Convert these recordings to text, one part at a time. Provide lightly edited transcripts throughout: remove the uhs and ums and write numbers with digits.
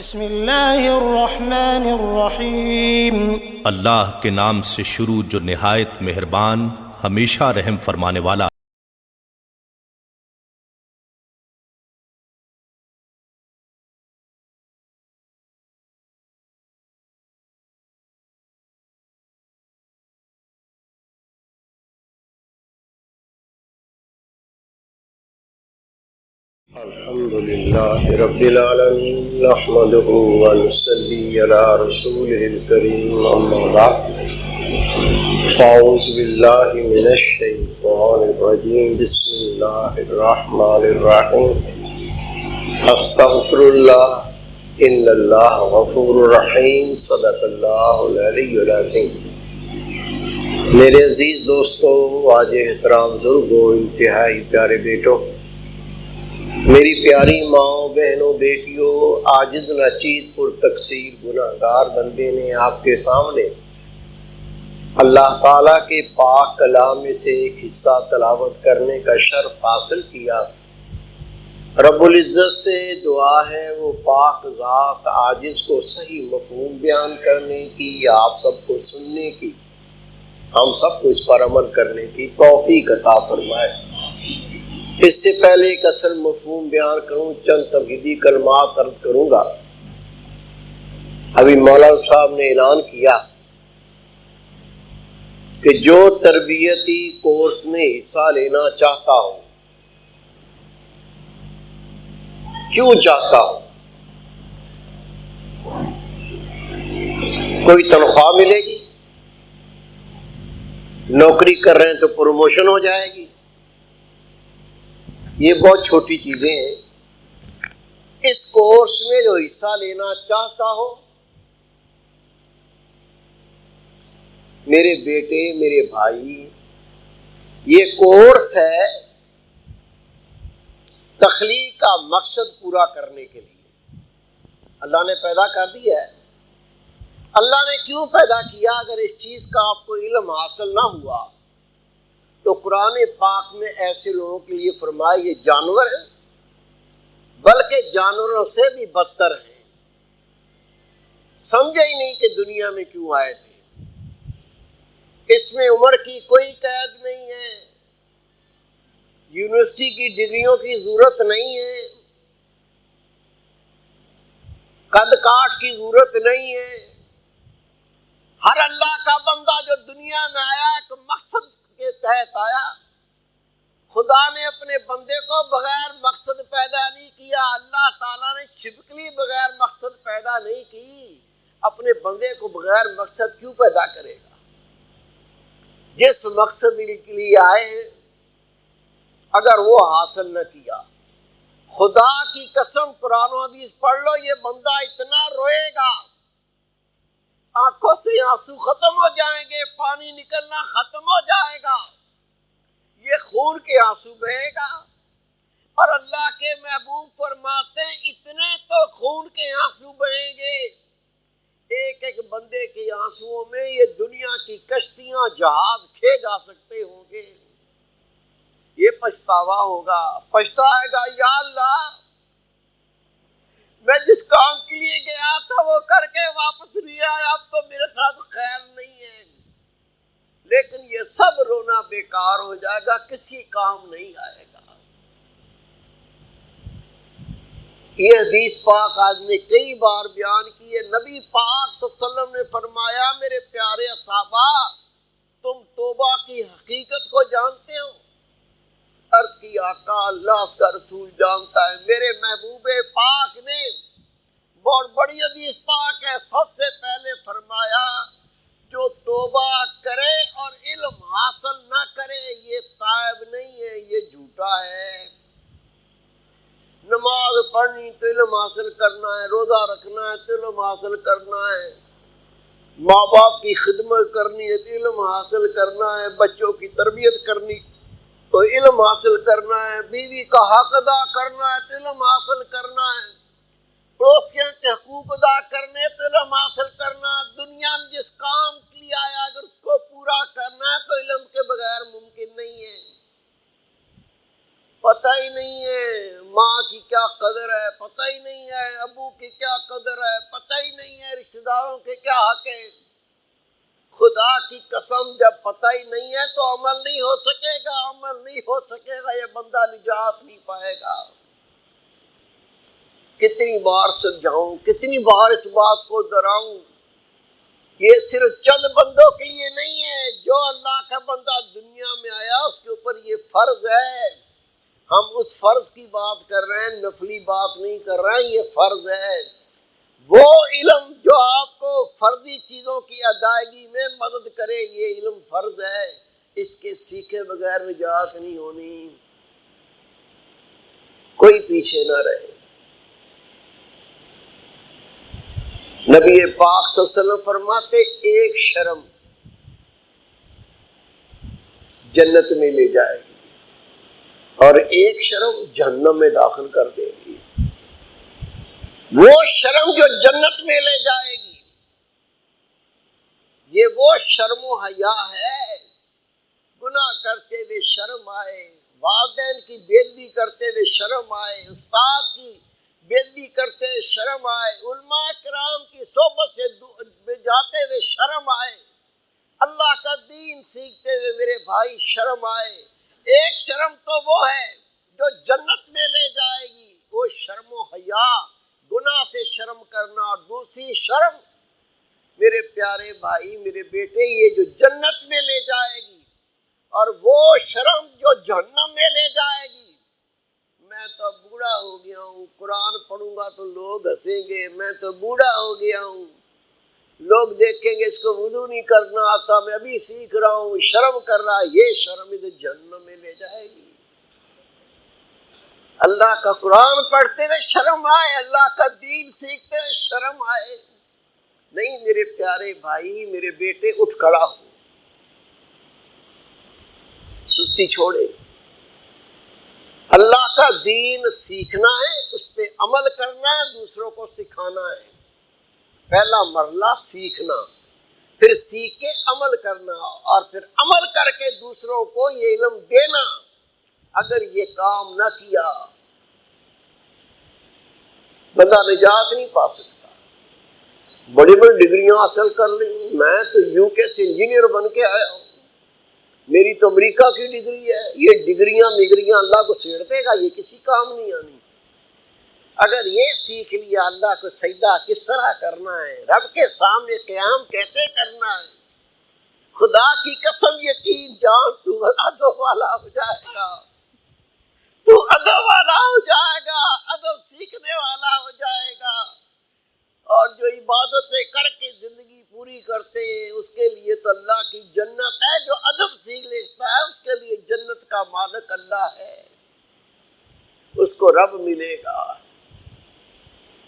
بسم اللہ الرحمن الرحیم۔ اللہ کے نام سے شروع جو نہایت مہربان ہمیشہ رحم فرمانے والا۔ الحمدللہ رب العالمین نحمدہ ونصلی علی رسولہ الکریم اما بعد فاعوذ باللہ من الشیطان الرجیم بسم اللہ الرحمن الرحیم استغفر اللہ ان اللہ غفور رحیم صدق اللہ العلی العظیم۔ میرے عزیز دوستو، واجب احترام بزرگوں، انتہائی پیارے بیٹوں، میری پیاری ماں، بہنوں، بیٹیوں، عاجز ناچیز پر تقصیر گناہگار بندے نے آپ کے سامنے اللہ تعالیٰ کے پاک کلام میں سے ایک حصہ تلاوت کرنے کا شرف حاصل کیا۔ رب العزت سے دعا ہے وہ پاک ذات عاجز کو صحیح مفہوم بیان کرنے کی، آپ سب کو سننے کی، ہم سب کو اس پر عمل کرنے کی توفیق عطا فرمائے۔ اس سے پہلے ایک اصل مفہوم بیان کروں، چند تمہیدی کلمات عرض کروں گا۔ ابھی مولانا صاحب نے اعلان کیا کہ جو تربیتی کورس میں حصہ لینا چاہتا ہو، کیوں چاہتا ہو؟ کوئی تنخواہ ملے گی، نوکری کر رہے ہیں تو پروموشن ہو جائے گی، یہ بہت چھوٹی چیزیں ہیں۔ اس کورس میں جو حصہ لینا چاہتا ہو، میرے بیٹے، میرے بھائی، یہ کورس ہے تخلیق کا مقصد پورا کرنے کے لیے۔ اللہ نے پیدا کر دیا ہے۔ اللہ نے کیوں پیدا کیا؟ اگر اس چیز کا آپ کو علم حاصل نہ ہوا تو قرآن پاک میں ایسے لوگوں کے لیے فرمایا یہ جانور ہیں، بلکہ جانوروں سے بھی بدتر ہیں۔ سمجھے ہی نہیں کہ دنیا میں کیوں آئے تھے۔ اس میں عمر کی کوئی قید نہیں ہے، یونیورسٹی کی ڈگریوں کی ضرورت نہیں ہے، قد کاٹ کی ضرورت نہیں ہے۔ ہر اللہ کا بندہ جو دنیا میں آیا ایک مقصد کے تحت آیا۔ خدا نے اپنے بندے کو بغیر مقصد پیدا نہیں کیا۔ اللہ تعالیٰ نے چھپکلی بغیر مقصد پیدا نہیں کی۔ اپنے بندے کو بغیر مقصد کیوں پیدا کرے گا؟ جس مقصد کے لیے آئے ہیں اگر وہ حاصل نہ کیا، خدا کی قسم قرآن و حدیث پڑھ لو، یہ بندہ اتنا روئے گا، آنکھوں سے آنسو ختم ہو جائیں گے، پانی نکلنا ختم ہو جائے گا، یہ خون کے آنسو بہے گا۔ اور اللہ کے محبوب فرماتے ہیں اتنے تو خون کے آنسو بہیں گے، ایک ایک بندے کے آنسوؤں میں یہ دنیا کی کشتیاں، جہاز کھے جا سکتے ہوں گے۔ یہ پچھتاوا ہوگا، پچھتائے گا، یا اللہ میں جس کام کے لیے گیا تھا وہ کر کے واپس نہیں آیا، اب تو میرے ساتھ خیر نہیں ہے۔ لیکن یہ سب رونا بیکار ہو جائے گا، کسی کام نہیں آئے گا۔ یہ حدیث پاک آج نے کئی بار بیان کی ہے۔ نبی پاک صلی اللہ علیہ وسلم نے فرمایا میرے پیارے صحابہ، تم توبہ کی حقیقت کو جانتے ہو؟ عرض کی آقا اللہ اس کا رسول جانتا ہے۔ میرے محبوب پاک نے بہت بڑی حدیث پاک ہے، سب سے پہلے فرمایا جو توبہ کرے اور علم حاصل نہ کرے یہ تائب نہیں ہے، یہ جھوٹا ہے۔ نماز پڑھنی تو علم حاصل کرنا ہے، روزہ رکھنا ہے تو علم حاصل کرنا ہے، ماں باپ کی خدمت کرنی ہے تو علم حاصل کرنا ہے، بچوں کی تربیت کرنی تو علم حاصل کرنا ہے، بیوی کا حق ادا کرنا ہے تو علم حاصل کرنا ہے، پڑوسیوں کے حقوق ادا کرنے تو علم حاصل کرنا ہے۔ دنیا میں جس کام کے لیے آیا اگر اس کو پورا کرنا ہے تو علم کے بغیر ممکن نہیں ہے۔ پتہ ہی نہیں ہے ماں کی کیا قدر ہے پتہ ہی نہیں ہے، ابو کی کیا قدر ہے پتہ ہی نہیں ہے، رشتہ داروں کے کیا حق ہے۔ خدا کی قسم جب پتہ ہی نہیں ہے تو عمل نہیں ہو سکے گا، عمل نہیں ہو سکے گا، یہ بندہ نجات نہیں پائے گا۔ کتنی بار سمجھاؤں، کتنی بار اس بات کو ڈراؤں، یہ صرف چند بندوں کے لیے نہیں ہے، جو اللہ کا بندہ دنیا میں آیا اس کے اوپر یہ فرض ہے۔ ہم اس فرض کی بات کر رہے ہیں، نفلی بات نہیں کر رہے ہیں، یہ فرض ہے۔ وہ علم جو آپ کو فرضی چیزوں کی ادائیگی میں مدد کرے، یہ علم فرض ہے، اس کے سیکھے بغیر نجات نہیں ہونی۔ کوئی پیچھے نہ رہے۔ نبی پاک صلی اللہ علیہ وسلم فرماتے ایک شرم جنت میں لے جائے گی اور ایک شرم جہنم میں داخل کر دے گی۔ وہ شرم جو جنت میں لے جائے گی، یہ وہ شرم و حیا ہے۔ گناہ کرتے ہوئے شرم آئے، والدین کی بے ادبی کرتے ہوئے شرم آئے، استاد کی بے ادبی کرتے ہوئے شرم آئے، علماء کرام کی صحبت سے جاتے ہوئے شرم آئے، اللہ کا دین سیکھتے ہوئے میرے بھائی شرم آئے۔ ایک شرم تو وہ ہے جو جنت میں لے جائے گی، وہ شرم و حیا، گناہ سے شرم کرنا، اور دوسری شرم میرے پیارے بھائی میرے بیٹے یہ جو جنت میں لے جائے گی، اور وہ شرم جو جہنم میں لے جائے گی۔ میں تو بوڑھا ہو گیا ہوں، قرآن پڑھوں گا تو لوگ ہنسیں گے، میں تو بوڑھا ہو گیا ہوں، لوگ دیکھیں گے اس کو وضو نہیں کرنا آتا، میں ابھی سیکھ رہا ہوں، شرم کر رہا ہے، یہ شرم ادھر جہنم میں لے جائے گی۔ اللہ کا قرآن پڑھتے ہوئے شرم آئے، اللہ کا دین سیکھتے ہوئے شرم آئے۔ نہیں میرے پیارے بھائی میرے بیٹے، اٹھ کھڑا ہو، سستی چھوڑے۔ اللہ کا دین سیکھنا ہے، اس پہ عمل کرنا ہے، دوسروں کو سکھانا ہے۔ پہلا مرحلہ سیکھنا، پھر سیکھ کے عمل کرنا، اور پھر عمل کر کے دوسروں کو یہ علم دینا۔ اگر یہ کام نہ کیا بندہ نجات نہیں پا سکتا۔ بڑی بڑی ڈگریاں حاصل کر لی، میں تو یو کے سے انجینئر بن کے آیا ہوں، میری تو امریکہ کی ڈگری ہے، یہ ڈگریاں مگریاں اللہ کو چھیڑ دے گا، یہ کسی کام نہیں آنی۔ اگر یہ سیکھ لیا اللہ کو سجدہ کس طرح کرنا ہے، رب کے سامنے قیام کیسے کرنا ہے، خدا کی قسم یقین جان تو ادب والا ہو جائے گا، تو ادب والا ہو جائے گا، ادب سیکھنے والا ہو جائے گا۔ اور جو عبادتیں کر کے زندگی پوری کرتے ہیں اس کے لیے تو اللہ کی جنت ہے، جو ادب سیکھ لیتا ہے اس کے لیے جنت کا مالک اللہ ہے، اس کو رب ملے گا۔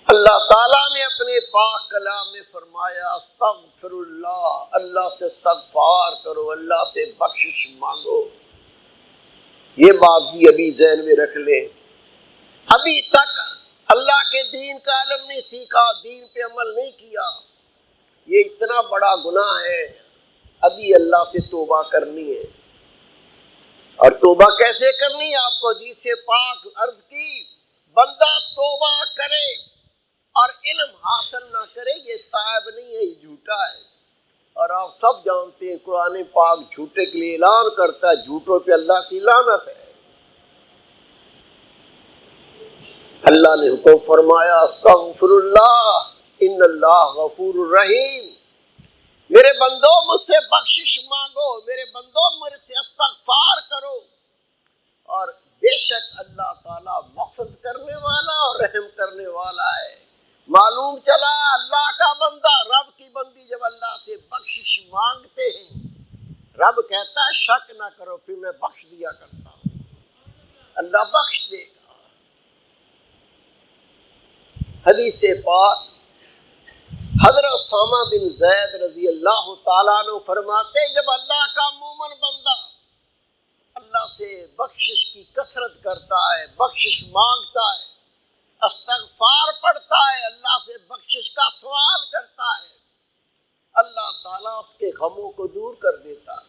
اللہ تعالیٰ نے اپنے پاک کلام میں فرمایا استغفر اللہ، اللہ سے استغفار کرو، اللہ سے بخشش مانگو۔ یہ بات بھی ابھی ذہن میں رکھ لیں، ابھی تک اللہ کے دین کا علم نہیں سیکھا، دین پہ عمل نہیں کیا، یہ اتنا بڑا گناہ ہے۔ ابھی اللہ سے توبہ کرنی ہے، اور توبہ کیسے کرنی ہے آپ کو حدیث پاک عرض کی، بندہ توبہ کرے اور علم حاصل نہ کرے یہ تائب نہیں ہے، یہ جھوٹا ہے۔ اور آپ سب جانتے ہیں قرآن پاک جھوٹے کے لیے اعلان کرتا ہے، جھوٹوں پہ اللہ کی لعنت ہے۔ اللہ نے حکم فرمایا استغفر اللہ ان اللہ غفور الرحیم، میرے بندو مجھ سے بخشش مانگو، میرے بندو مجھ سے استغفار کرو، اور بے شک اللہ تعالیٰ مغفرت کرنے والا اور رحم کرنے والا ہے۔ معلوم چلا اللہ کا بندہ، رب کی بندی جب اللہ سے بخشش مانگتے ہیں، رب کہتا ہے شک نہ کرو، پھر میں بخش دیا کرتا ہوں، اللہ بخش دے گا۔ حدیث پاک حضرت اسامہ بن زید رضی اللہ تعالیٰ عنہ فرماتے جب اللہ کا مومن بندہ اللہ سے بخشش کی کثرت کرتا ہے، بخشش مانگتا ہے، استغفار پڑھتا ہے، اللہ سے بخشش کا سوال کرتا ہے، اللہ تعالیٰ اس کے غموں کو دور کر دیتا ہے،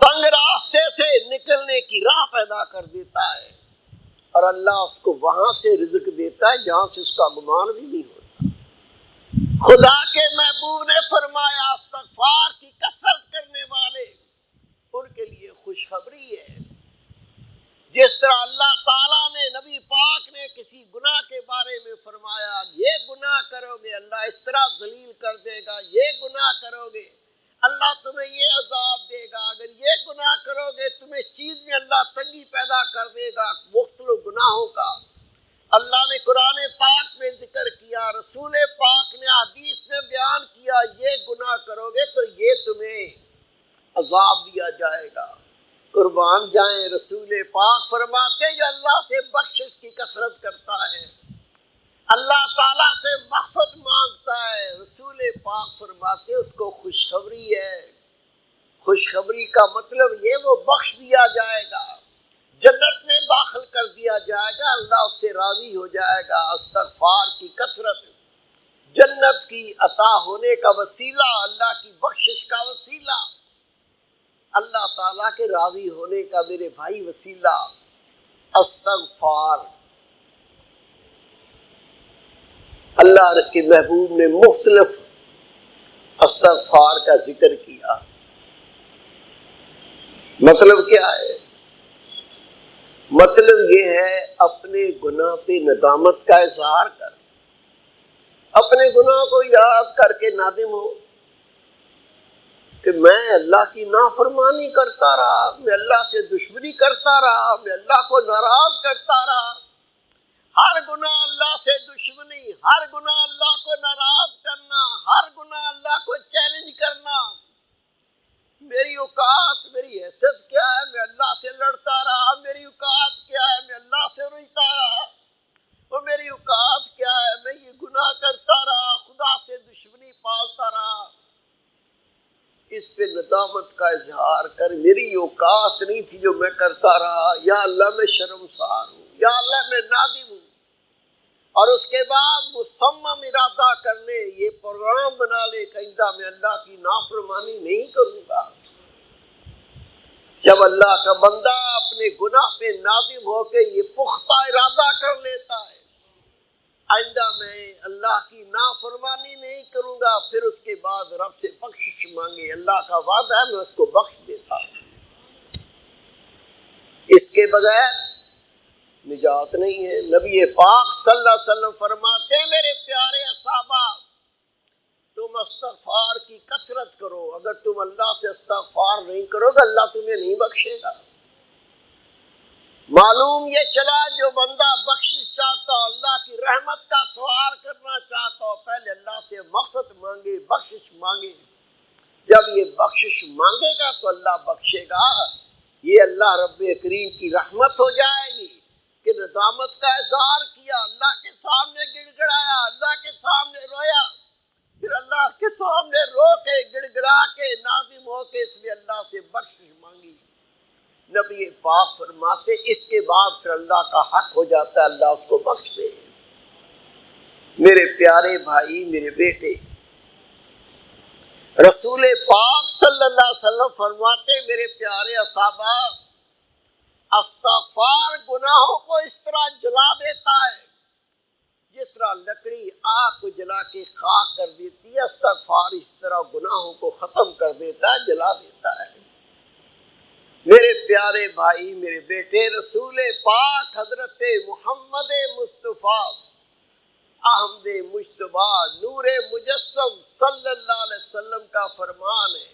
تنگ راستے سے نکلنے کی راہ پیدا کر دیتا ہے۔ اور اللہ اس کو وہاں سے رزق دیتا ہے جہاں سے اس کا گمان بھی نہیں ہوتا۔ خدا کے محبوب نے فرمایا استغفار کی کثرت کرنے والے ان کے لیے خوشخبری ہے۔ جس طرح اللہ تعالیٰ نے نبی پاک نے کسی گناہ کے بارے میں فرمایا یہ گناہ کرو گے اللہ اس طرح ذلیل کر دے گا، یہ گناہ کرو گے اللہ تمہیں یہ عذاب دے گا، اگر یہ گناہ کرو گے تمہیں چیز میں اللہ تنگی پیدا کر دے گا، مختلف گناہوں کا اللہ نے قرآن پاک میں ذکر کیا، رسول پاک نے حدیث میں بیان کیا یہ گناہ کرو گے تو یہ تمہیں عذاب دیا جائے گا۔ قربان جائیں رسول پاک فرماتے جو اللہ سے بخشش کی کثرت کرتا ہے اللہ تعالیٰ سے مغفرت مانگتا ہے، رسول پاک فرماتے اس کو خوشخبری ہے۔ خوشخبری کا مطلب یہ وہ بخش دیا جائے گا، جنت میں داخل کر دیا جائے گا، اللہ اس سے راضی ہو جائے گا۔ استغفار کی کثرت جنت کی عطا ہونے کا وسیلہ، اللہ کی بخشش کا وسیلہ، اللہ تعالیٰ کے راضی ہونے کا میرے بھائی وسیلہ استغفار۔ اللہ کے محبوب نے مختلف استغفار کا ذکر کیا۔ مطلب کیا ہے؟ مطلب یہ ہے اپنے گناہ پہ ندامت کا اظہار کر، اپنے گناہ کو یاد کر کے نادم ہو کہ میں اللہ کی نافرمانی کرتا رہا، میں اللہ سے دشمنی کرتا رہا، میں اللہ کو ناراض کرتا رہا۔ ہر گناہ اللہ سے دشمنی، ہر گناہ اللہ کو ناراض کرنا، ہر گناہ اللہ کو چیلنج کرنا۔ میری اوقات میری حیثیت کیا ہے؟ میں اللہ سے لڑتا رہا۔ میری اوقات کیا ہے؟ میں اللہ سے رجتا رہا۔ اور میری اوقات کیا ہے؟ میں یہ گناہ کرتا رہا، خدا سے دشمنی پالتا رہا۔ اس پہ ندامت کا اظہار کر، میری اوقات نہیں تھی جو میں کرتا رہا، یا اللہ میں شرمسار ہوں، یا اللہ میں نادم ہوں۔ اور اس کے بعد مصمم ارادہ کر لے، یہ پروگرام بنا لے کہ آئندہ میں اللہ کی نافرمانی نہیں کروں گا۔ جب اللہ کا بندہ اپنے گناہ پہ نادم ہو کے یہ پختہ ارادہ کر لیتا ہے آئندہ میں اللہ کی نافرمانی نہیں کروں گا، پھر اس کے بعد رب سے بخشش مانگے، اللہ کا وعدہ ہے میں اس کو بخش دیتا ہوں۔ اس کے بغیر نجات نہیں ہے۔ نبی پاک صلی اللہ علیہ وسلم فرماتے ہیں میرے پیارے صحابہ تم استغفار کی کثرت کرو، اگر تم اللہ سے استغفار نہیں کرو گے اللہ تمہیں نہیں بخشے گا۔ معلوم یہ چلا جو بندہ بخشش چاہتا ہو، اللہ کی رحمت کا سوال کرنا چاہتا ہو، پہلے اللہ سے مغفرت مانگے، بخشش مانگے۔ جب یہ بخشش مانگے گا تو اللہ بخشے گا۔ یہ اللہ رب کریم کی رحمت ہو جائے گی کہ ندامت کا اظہار کیا، اللہ کے سامنے گڑ گڑایا، اللہ کے سامنے رویا، پھر اللہ کے سامنے رو کے گڑ گڑا کے نادم ہو کے اس نے اللہ سے بخشش مانگی۔ نبی پاک فرماتے اس کے بعد پھر اللہ کا حق ہو جاتا ہے، اللہ اس کو بخش دے۔ میرے پیارے بھائی، میرے بیٹے، رسول پاک صلی اللہ علیہ وسلم فرماتے میرے پیارے صحابہ استغفار گناہوں کو اس طرح جلا دیتا ہے جس طرح لکڑی آگ کو جلا کے خاک کر دیتی ہے، استغفار اس طرح گناہوں کو ختم کر دیتا ہے، جلا دیتا ہے۔ میرے پیارے بھائی، میرے بیٹے، رسول پاک حضرت محمد مصطفیٰ احمد مجتبیٰ نور مجسم صلی اللہ علیہ وسلم کا فرمان ہے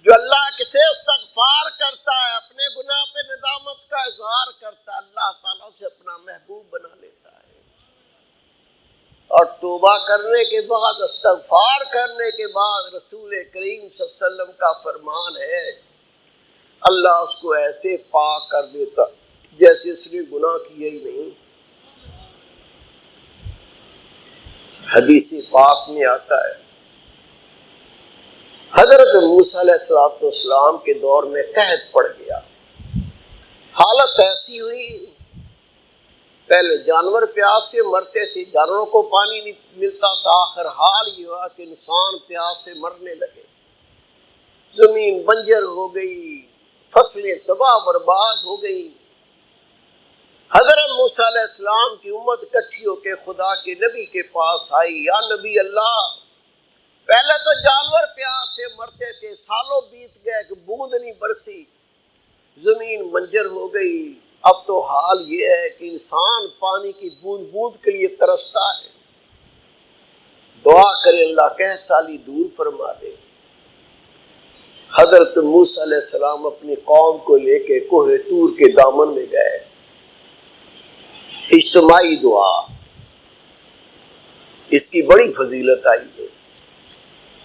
جو اللہ سے استغفار کرتا ہے، اپنے گناہ پہ ندامت کا اظہار کرتا ہے، اللہ تعالیٰ سے اپنا محبوب بنا لیتا ہے۔ اور توبہ کرنے کے بعد، استغفار کرنے کے بعد رسول کریم صلی اللہ علیہ وسلم کا فرمان ہے اللہ اس کو ایسے پاک کر دیتا جیسے اس نے گناہ کیا ہی نہیں۔ حدیث پاک میں آتا ہے حضرت موسیٰ علیہ السلام کے دور میں قحط پڑ گیا، حالت ایسی ہوئی پہلے جانور پیاس سے مرتے تھے، جانوروں کو پانی نہیں ملتا تھا، آخر حال یہ ہوا کہ انسان پیاس سے مرنے لگے، زمین بنجر ہو گئی، فصلیں تباہ برباد ہو گئی۔ حضرت موسیٰ علیہ السلام کی امت اکٹھی ہو کے خدا کے نبی کے پاس آئی، یا نبی اللہ، پہلے تو جانور پیاس سے مرتے تھے، سالوں بیت گئے کہ بوند نہیں برسی، زمین منجر ہو گئی، اب تو حال یہ ہے کہ انسان پانی کی بوند بوند کے لیے ترستا ہے، دعا کرے اللہ کہ سالی دور فرما دے۔ حضرت موسیٰ علیہ السلام اپنی قوم کو لے کے کوہ طور کے دامن میں گئے، اجتماعی دعا، اس کی بڑی فضیلت آئی ہے۔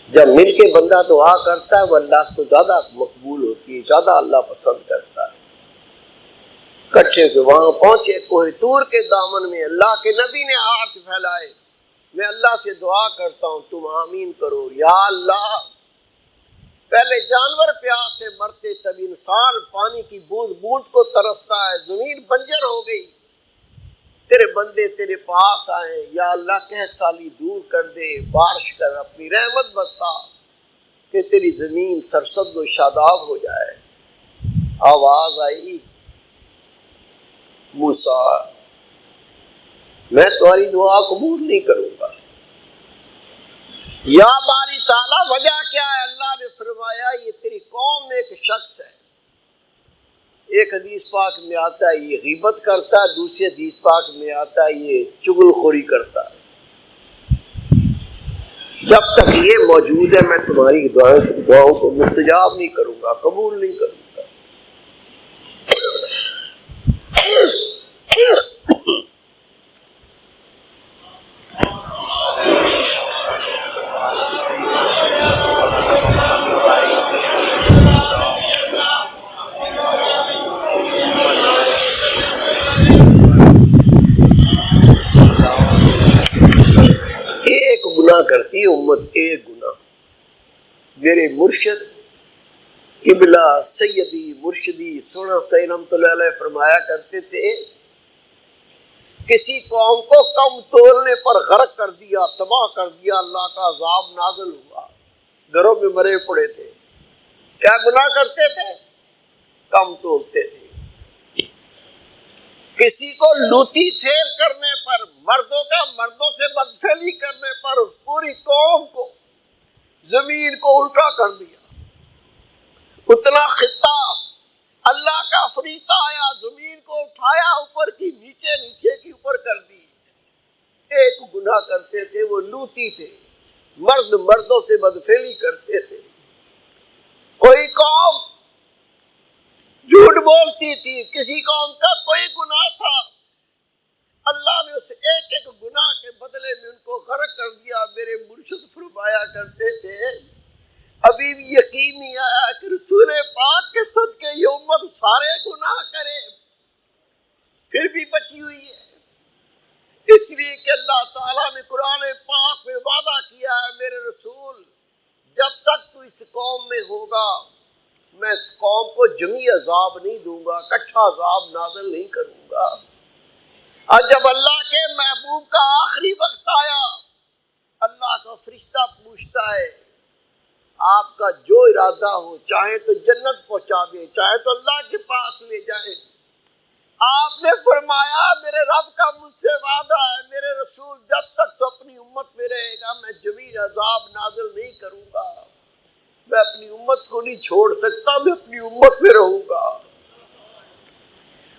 جب مل کے بندہ دعا کرتا ہے وہ اللہ کو زیادہ مقبول ہوتی ہے، زیادہ اللہ پسند کرتا ہے۔ کٹھے کے وہاں پہنچے کوہ طور کے دامن میں، اللہ کے نبی نے ہاتھ پھیلائے، میں اللہ سے دعا کرتا ہوں تم آمین کرو، یا اللہ پہلے جانور پیاس سے مرتے، تب انسان پانی کی بوند بوند کو ترستا ہے، زمین بنجر ہو گئی، تیرے بندے تیرے پاس آئے، یا اللہ کہ سالی دور کر دے، بارش کر، اپنی رحمت برسا کہ تیری زمین سرسبز و شاداب ہو جائے۔ آواز آئی، موسیٰ میں تمہاری دعا قبول نہیں کروں گا۔ یا باری تعالیٰ وجہ کیا ہے؟ اللہ نے فرمایا یہ تیری قوم میں ایک شخص ہے، ایک حدیث پاک میں آتا ہے یہ غیبت کرتا ہے، دوسری حدیث پاک میں آتا ہے یہ چغل خوری کرتا ہے۔ جب تک یہ موجود ہے میں تمہاری دعاؤں کو مستجاب نہیں کروں گا، قبول نہیں کروں گا۔ ایک گناہ کرتی ہے امت، ایک گناہ۔ میرے مرشد قبلہ سیدی مرشدی سونا سید رحمۃ اللہ علیہ فرمایا کرتے تھے، کسی قوم کو کم تولنے پر غرق کر دیا، تباہ کر دیا، اللہ کا عذاب نازل ہوا، گھروں میں مرے پڑے تھے۔ کیا گناہ کرتے تھے؟ کم تولتے تھے۔ کسی کو لوتی فیل کرنے پر، مردوں کا مردوں سے بدفعلی کرنے پر پوری قوم کو، زمین کو الٹا کر دیا۔ اتنا خطہ اللہ کا فرشتہ آیا، زمین کو اٹھایا، اوپر کی نیچے، نیچے کی اوپر کر دی۔ ایک گناہ کرتے تھے، وہ لوتی تھے، مرد مردوں سے بدفعلی کرتے تھے۔ کوئی قوم جھوٹ بولتی تھی، کسی قوم کا کوئی گناہ تھا، اللہ نے اس ایک ایک گناہ کے بدلے میں ان کو غرق کر دیا۔ میرے مرشد فرمایا کرتے تھے ابھی بھی یقین نہیں آیا کہ رسول پاک کے صدقے یہ امت سارے گناہ کرے پھر بھی بچی ہوئی ہے، اس لیے کہ اللہ تعالیٰ نے قرآن پاک میں وعدہ کیا ہے، میرے رسول جب تک تو اس قوم میں ہوگا میں اس قوم کو جمعی عذاب نہیں دوں گا، کٹھا عذاب نازل نہیں کروں گا۔ اور جب اللہ کے محبوب کا آخری وقت آیا، اللہ کا فرشتہ پوچھتا ہے آپ کا جو ارادہ ہو، چاہے تو جنت پہنچا دے، چاہے تو اللہ کے پاس لے جائے۔ آپ نے فرمایا میرے رب کا مجھ سے وعدہ ہے، میرے رسول جب تک تو اپنی امت میں رہے گا میں جمیل عذاب نازل نہیں کروں گا، میں اپنی امت کو نہیں چھوڑ سکتا، میں اپنی امت میں رہوں گا۔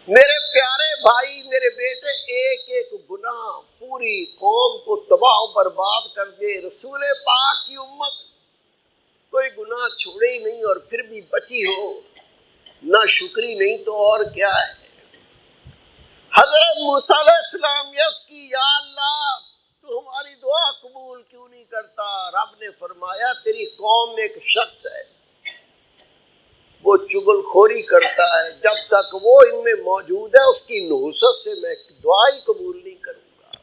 میرے پیارے بھائی، میرے بیٹے، ایک ایک گناہ پوری قوم کو تباہ و برباد کر دے۔ رسول پاک کی امت کوئی گناہ چھوڑے ہی نہیں اور پھر بھی بچی ہو، نہ شکری نہیں تو اور کیا ہے۔ حضرت موسیٰ علیہ السلام یس کی، یا اللہ تو ہماری دعا قبول کیوں نہیں کرتا؟ رب نے فرمایا تیری قوم میں ایک شخص ہے وہ چغل خوری کرتا ہے، جب تک وہ ان میں موجود ہے اس کی نحوست سے میں دعا ہی قبول نہیں کروں گا۔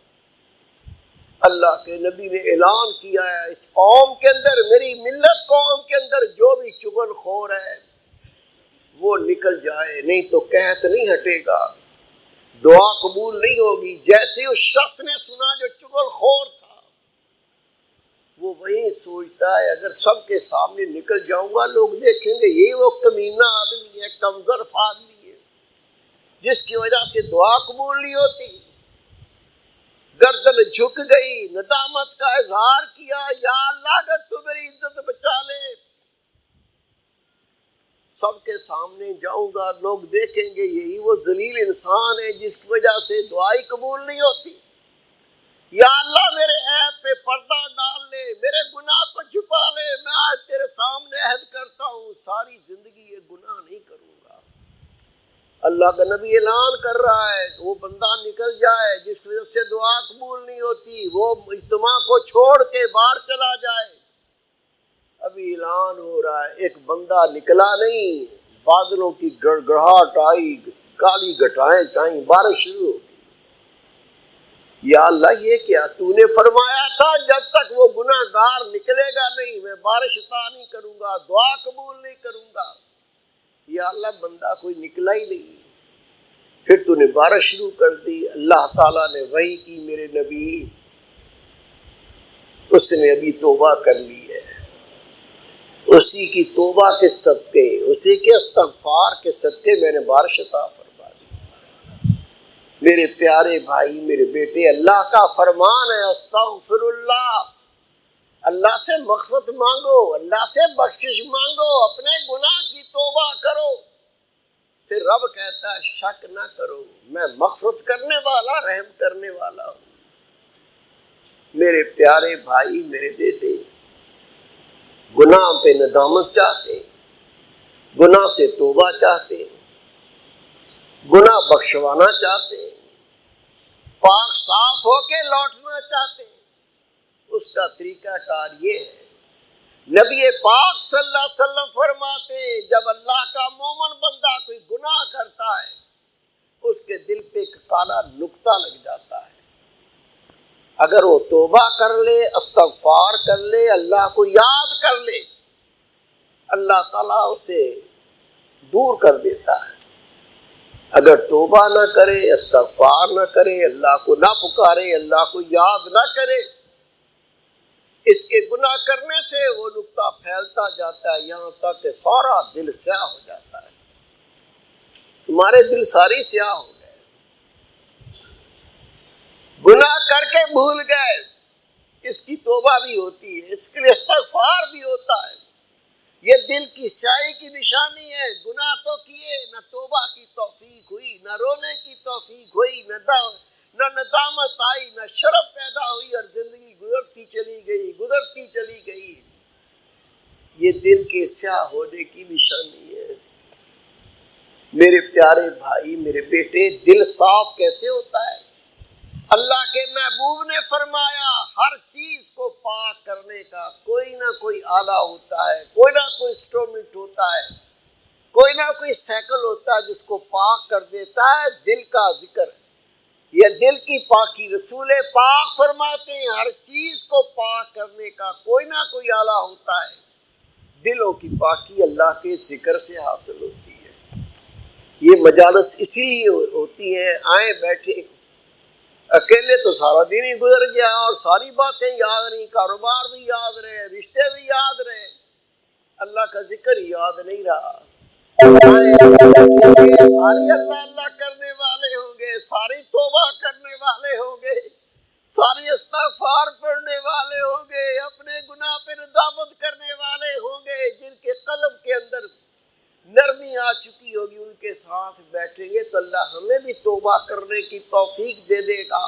اللہ کے نبی نے اعلان کیا ہے اس قوم کے اندر، میری ملت قوم کے اندر جو بھی چغل خور ہے وہ نکل جائے، نہیں تو قحط نہیں ہٹے گا، دعا قبول نہیں ہوگی۔ جیسے اس شخص نے سنا جو چغل خور تھا، وہ وہی سوچتا ہے اگر سب کے سامنے نکل جاؤں گا لوگ دیکھیں گے یہی وہ کمینہ آدمی ہے، کمزرف آدمی ہے، جس کی وجہ سے دعا قبول نہیں ہوتی، گردن جھک گئی، ندامت کا اظہار کیا، یا اللہ اگر تو میری عزت بچا لے، سب کے سامنے جاؤں گا، لوگ دیکھیں گے یہی وہ ذلیل انسان ہے جس کی وجہ سے دعائی قبول نہیں ہوتی۔ یا اللہ میرے عیب پہ پردہ ڈال لے، میرے گناہ کو چھپا لے، میں آج تیرے سامنے عہد کرتا ہوں ساری زندگی یہ گناہ نہیں کروں گا۔ اللہ کا نبی اعلان کر رہا ہے کہ وہ بندہ نکل جائے جس کی وجہ سے دعا قبول نہیں ہوتی، وہ اجتماع کو چھوڑ کے باہر چلا جائے۔ ابھی اعلان ہو رہا ہے، ایک بندہ نکلا نہیں، بادلوں کی گڑگڑاہٹ آئی، کالی گھٹائیں چھائیں، بارش شروع ہو گئی۔ یا اللہ یہ کیا؟ تو نے فرمایا تھا جب تک وہ گناہ گار نکلے گا نہیں میں بارش عطا نہیں کروں گا، دعا قبول نہیں کروں گا۔ یا اللہ بندہ کوئی نکلا ہی نہیں، پھر تو نے بارش شروع کر دی۔ اللہ تعالیٰ نے وحی کی، میرے نبی اس نے ابھی توبہ کر لی ہے، اسی کی توبہ کے صدقے، اسی کے استغفار کے صدقے میں نے بارش عطا فرما دی۔ میرے پیارے بھائی، میرے بیٹے، اللہ کا فرمان ہے استغفر اللہ، اللہ سے مغفرت مانگو، اللہ سے بخشش مانگو، اپنے گناہ کی توبہ کرو۔ پھر رب کہتا ہے شک نہ کرو، میں مغفرت کرنے والا، رحم کرنے والا ہوں۔ میرے پیارے بھائی، میرے بیٹے، گناہ پہ ندامت چاہتے، گناہ سے توبہ چاہتے، گناہ بخشوانا چاہتے، پاک صاف ہو کے لوٹنا چاہتے، اس کا طریقہ کار یہ ہے۔ نبی پاک صلی اللہ علیہ وسلم فرماتے ہیں جب اللہ کا مومن بندہ کوئی گناہ کرتا ہے اس کے دل پہ ایک کالا نقطہ لگ جاتا ہے، اگر وہ توبہ کر لے، استغفار کر لے، اللہ کو یاد کر لے، اللہ تعالیٰ اسے دور کر دیتا ہے۔ اگر توبہ نہ کرے، استغفار نہ کرے، اللہ کو نہ پکارے، اللہ کو یاد نہ کرے، اس کے گناہ کرنے سے وہ نقطہ پھیلتا جاتا ہے یہاں تک کہ سارا دل سیاہ ہو جاتا ہے۔ تمہارے دل ساری سیاہ ہو گئے، گناہ کر کے بھول گئے، اس کی توبہ بھی ہوتی ہے، اس کے لیے استغفار بھی ہوتا ہے۔ یہ دل کی سیاہی کی نشانی ہے، گناہ تو کیے، نہ توبہ کی توفیق ہوئی، نہ رونے کی توفیق ہوئی، نہ ندامت آئی، نہ شرم پیدا ہوئی، اور زندگی گزرتی چلی گئی۔ یہ دل کے سیاہ ہونے کی نشانی ہے۔ میرے پیارے بھائی، میرے بیٹے، دل صاف کیسے ہوتا ہے؟ اللہ کے محبوب نے فرمایا ہر چیز کو پاک کرنے کا کوئی نہ کوئی آلہ ہوتا ہے، کوئی نہ کوئی انسٹرومنٹ ہوتا ہے، کوئی نہ کوئی سائیکل ہوتا ہے جس کو پاک کر دیتا ہے دل کا ذکر۔ یہ دل کی پاکی رسول پاک فرماتے ہیں ہر چیز کو پاک کرنے کا کوئی نہ کوئی آلہ ہوتا ہے۔ دلوں کی پاکی اللہ کے ذکر سے حاصل ہوتی ہے۔ یہ مجالس اسی لیے ہوتی ہیں، آئیں بیٹھے، اکیلے تو سارا دن ہی گزر گیا اور ساری باتیں یاد نہیں، کاروبار بھی یاد رہے، رشتے بھی یاد رہے، اللہ کا ذکر ہی یاد نہیں رہا۔ ساری اللہ اللہ کرنے والے ہوں گے، ساری توبہ کرنے والے ہوں گے، ساری استغفار پڑھنے والے ہوں گے، اپنے گناہ پہ ندامت کرنے والے ہوں گے، جن کے قلب کے اندر نرمی آ چکی ہوگی، ان کے ساتھ بیٹھیں گے تو اللہ ہمیں بھی توبہ کرنے کی توفیق دے دے گا،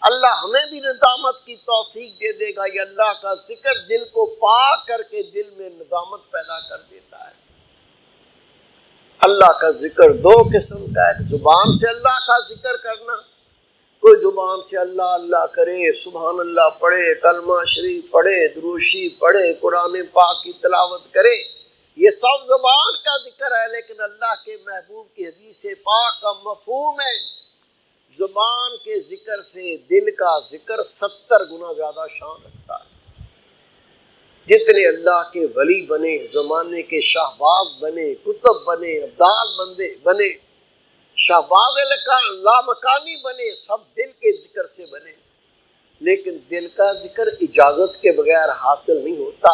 اللہ ہمیں بھی ندامت کی توفیق دے دے گا۔ یہ اللہ کا ذکر دل کو پاک کر کے دل میں ندامت پیدا کر دیتا ہے۔ اللہ کا ذکر دو قسم کا ہے، ایک زبان سے اللہ کا ذکر کرنا، کوئی زبان سے اللہ اللہ کرے، سبحان اللہ پڑھے، کلمہ شریف پڑھے، درود شریف پڑھے، قرآن پاک کی تلاوت کرے، یہ سب زبان کا ذکر ہے۔ لیکن اللہ کے محبوب کی حدیث پاک کا مفہوم ہے زبان کے ذکر سے دل کا ذکر 70 گنا زیادہ شان رکھتا ہے۔ جتنے اللہ کے ولی بنے، زمانے کے شہباز بنے، کتب بنے، ابدال بنے، شہباز لامکانی بنے، سب دل کے ذکر سے بنے، لیکن دل کا ذکر اجازت کے بغیر حاصل نہیں ہوتا۔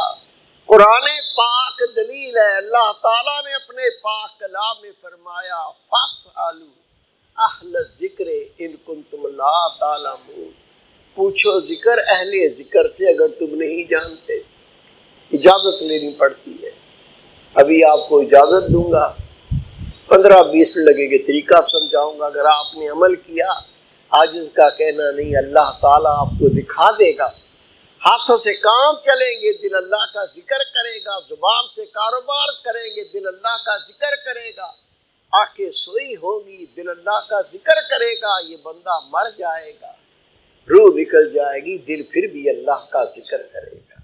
قرآن پاک دلیل ہے، اللہ تعالیٰ نے اپنے پاک کلام میں فرمایا فَاسْأَلُوا اہل ذکر ان کنتم لا تعلمون، پوچھو ذکر اہل ذکر سے اگر تم نہیں جانتے۔ اجازت لینی پڑتی ہے۔ ابھی آپ کو اجازت دوں گا، 15-20 منٹ لگے گے، طریقہ سمجھاؤں گا، اگر آپ نے عمل کیا، عاجز کا کہنا نہیں، اللہ تعالیٰ آپ کو دکھا دے گا۔ ہاتھوں سے کام چلیں گے، دل اللہ کا ذکر کرے گا، زبان سے کاروبار کریں گے، دل اللہ کا ذکر کرے گا، آنکھیں سوئی ہوگی، دل اللہ کا ذکر کرے گا، یہ بندہ مر جائے گا، روح نکل جائے گی، دل پھر بھی اللہ کا ذکر کرے گا۔